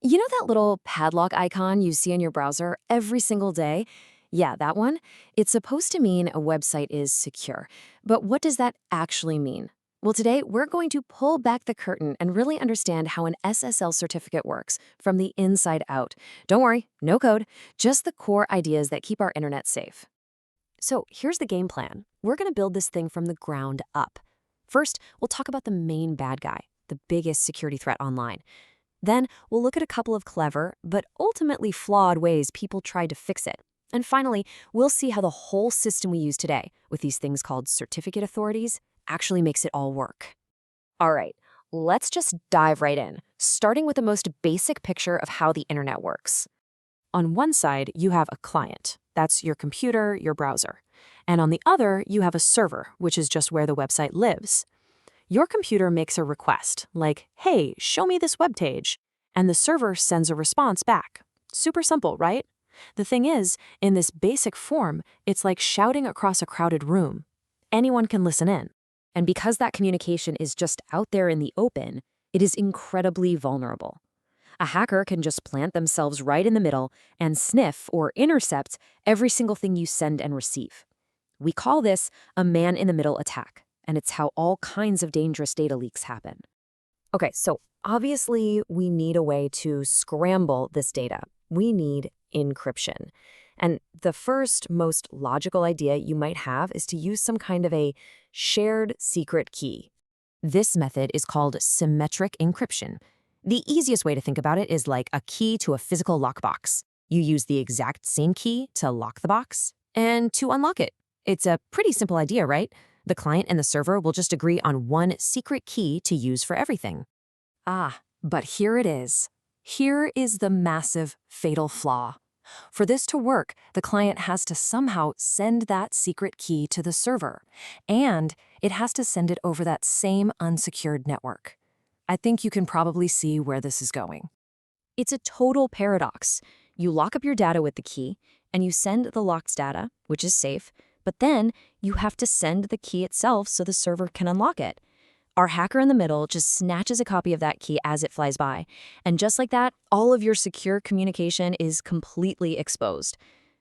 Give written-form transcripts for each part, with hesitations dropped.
You know that little padlock icon you see in your browser every single day? Yeah, that one. It's supposed to mean a website is secure. But what does that actually mean? Well, today we're going to pull back the curtain and really understand how an SSL certificate works from the inside out. Don't worry, no code, just the core ideas that keep our internet safe. So here's the game plan. We're going to build this thing from the ground up. First, we'll talk about the main bad guy, the biggest security threat online. Then we'll look at a couple of clever, but ultimately flawed ways people tried to fix it. And finally, we'll see how the whole system we use today, with these things called certificate authorities, actually makes it all work. All right, let's just dive right in, starting with the most basic picture of how the internet works. On one side, you have a client. That's your computer, your browser. And on the other, you have a server, which is just where the website lives. Your computer makes a request, like, hey, show me this web page, and the server sends a response back. Super simple, right? The thing is, in this basic form, it's like shouting across a crowded room. Anyone can listen in. And because that communication is just out there in the open, it is incredibly vulnerable. A hacker can just plant themselves right in the middle and sniff or intercept every single thing you send and receive. We call this a man-in-the-middle attack, and it's how all kinds of dangerous data leaks happen. Okay, so obviously we need a way to scramble this data. We need encryption. And the first, most logical idea you might have is to use some kind of a shared secret key. This method is called Symmetric Encryption. The easiest way to think about it is like a key to a physical lockbox. You use the exact same key to lock the box and to unlock it. It's a pretty simple idea, right? The client and the server will just agree on one secret key to use for everything. But here it is. Here is the massive, fatal flaw. For this to work, the client has to somehow send that secret key to the server, and it has to send it over that same unsecured network. I think you can probably see where this is going. It's a total paradox. You lock up your data with the key, and you send the locked data, which is safe, but then you have to send the key itself so the server can unlock it. Our hacker in the middle just snatches a copy of that key as it flies by. And just like that, all of your secure communication is completely exposed.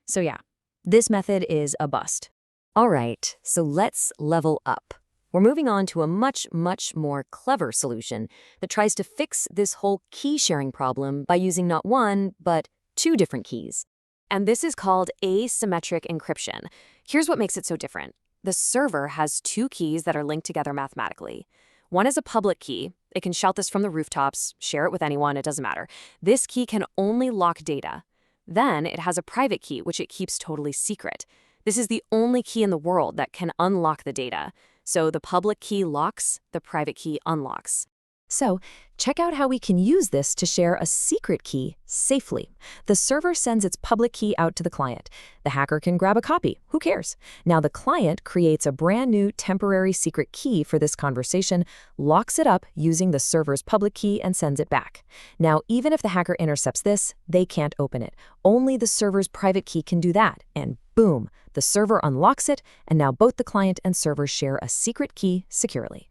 So yeah, this method is a bust. All right, so let's level up. We're moving on to a much, much more clever solution that tries to fix this whole key sharing problem by using not one, but two different keys. And this is called asymmetric encryption. Here's what makes it so different. The server has two keys that are linked together mathematically. One is a public key. It can shout this from the rooftops, share it with anyone, it doesn't matter. This key can only lock data. Then it has a private key, which it keeps totally secret. This is the only key in the world that can unlock the data. So the public key locks, the private key unlocks. So check out how we can use this to share a secret key safely. The server sends its public key out to the client. The hacker can grab a copy. Who cares? Now the client creates a brand new temporary secret key for this conversation, locks it up using the server's public key, and sends it back. Now, even if the hacker intercepts this, they can't open it. Only the server's private key can do that. And boom, the server unlocks it, and now both the client and server share a secret key securely.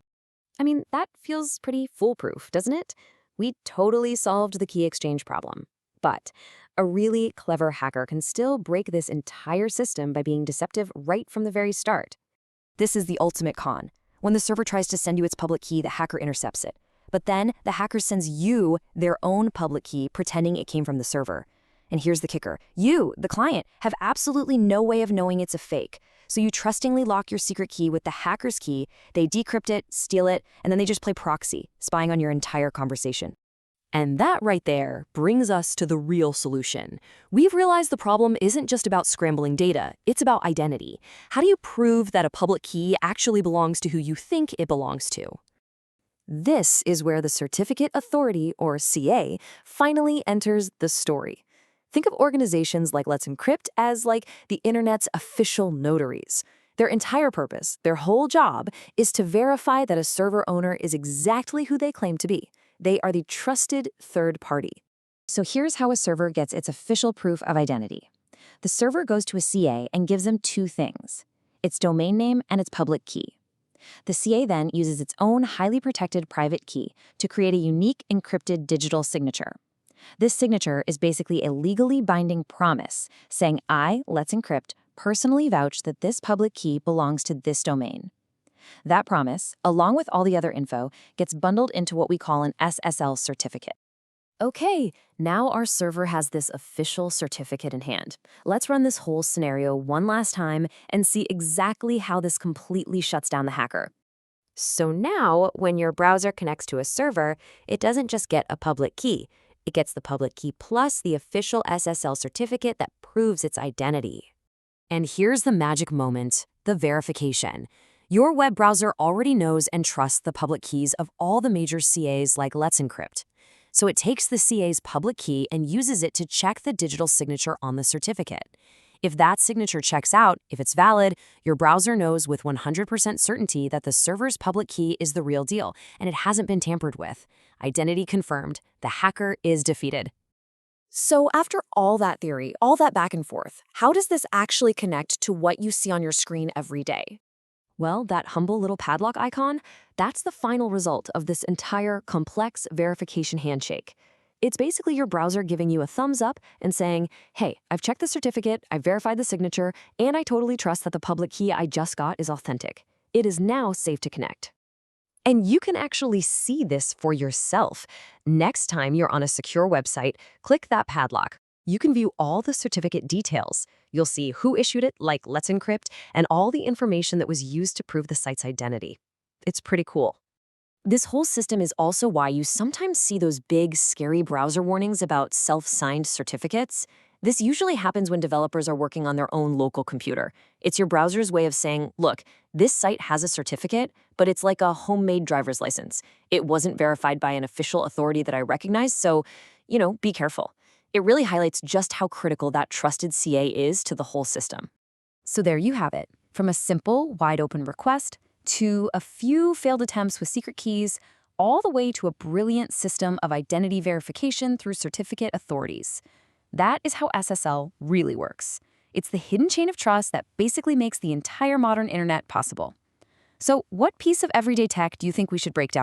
I mean, that feels pretty foolproof, doesn't it? We totally solved the key exchange problem. But a really clever hacker can still break this entire system by being deceptive right from the very start. This is the ultimate con. When the server tries to send you its public key, the hacker intercepts it. But then the hacker sends you their own public key, pretending it came from the server. And here's the kicker. You, the client, have absolutely no way of knowing it's a fake. So you trustingly lock your secret key with the hacker's key, they decrypt it, steal it, and then they just play proxy, spying on your entire conversation. And that right there brings us to the real solution. We've realized the problem isn't just about scrambling data, it's about identity. How do you prove that a public key actually belongs to who you think it belongs to? This is where the Certificate Authority, or CA, finally enters the story. Think of organizations like Let's Encrypt as like the internet's official notaries. Their entire purpose, their whole job, is to verify that a server owner is exactly who they claim to be. They are the trusted third party. So here's how a server gets its official proof of identity. The server goes to a CA and gives them two things: its domain name and its public key. The CA then uses its own highly protected private key to create a unique encrypted digital signature. This signature is basically a legally binding promise saying I, Let's Encrypt, personally vouch that this public key belongs to this domain. That promise, along with all the other info, gets bundled into what we call an SSL certificate. Okay, now our server has this official certificate in hand. Let's run this whole scenario one last time and see exactly how this completely shuts down the hacker. So now, when your browser connects to a server, it doesn't just get a public key. It gets the public key plus the official SSL certificate that proves its identity. And here's the magic moment, the verification. Your web browser already knows and trusts the public keys of all the major CAs like Let's Encrypt. So it takes the CA's public key and uses it to check the digital signature on the certificate. If that signature checks out, if it's valid, your browser knows with 100% certainty that the server's public key is the real deal and it hasn't been tampered with. Identity confirmed. The hacker is defeated. So after all that theory, all that back and forth, how does this actually connect to what you see on your screen every day? Well, that humble little padlock icon, that's the final result of this entire complex verification handshake. It's basically your browser giving you a thumbs up and saying, hey, I've checked the certificate, I've verified the signature, and I totally trust that the public key I just got is authentic. It is now safe to connect. And you can actually see this for yourself. Next time you're on a secure website, click that padlock. You can view all the certificate details. You'll see who issued it, like Let's Encrypt, and all the information that was used to prove the site's identity. It's pretty cool. This whole system is also why you sometimes see those big, scary browser warnings about self-signed certificates. This usually happens when developers are working on their own local computer. It's your browser's way of saying, look, this site has a certificate, but it's like a homemade driver's license. It wasn't verified by an official authority that I recognize, so, be careful. It really highlights just how critical that trusted CA is to the whole system. So there you have it. From a simple, wide-open request to a few failed attempts with secret keys, all the way to a brilliant system of identity verification through certificate authorities. That is how SSL really works. It's the hidden chain of trust that basically makes the entire modern internet possible. So what piece of everyday tech do you think we should break down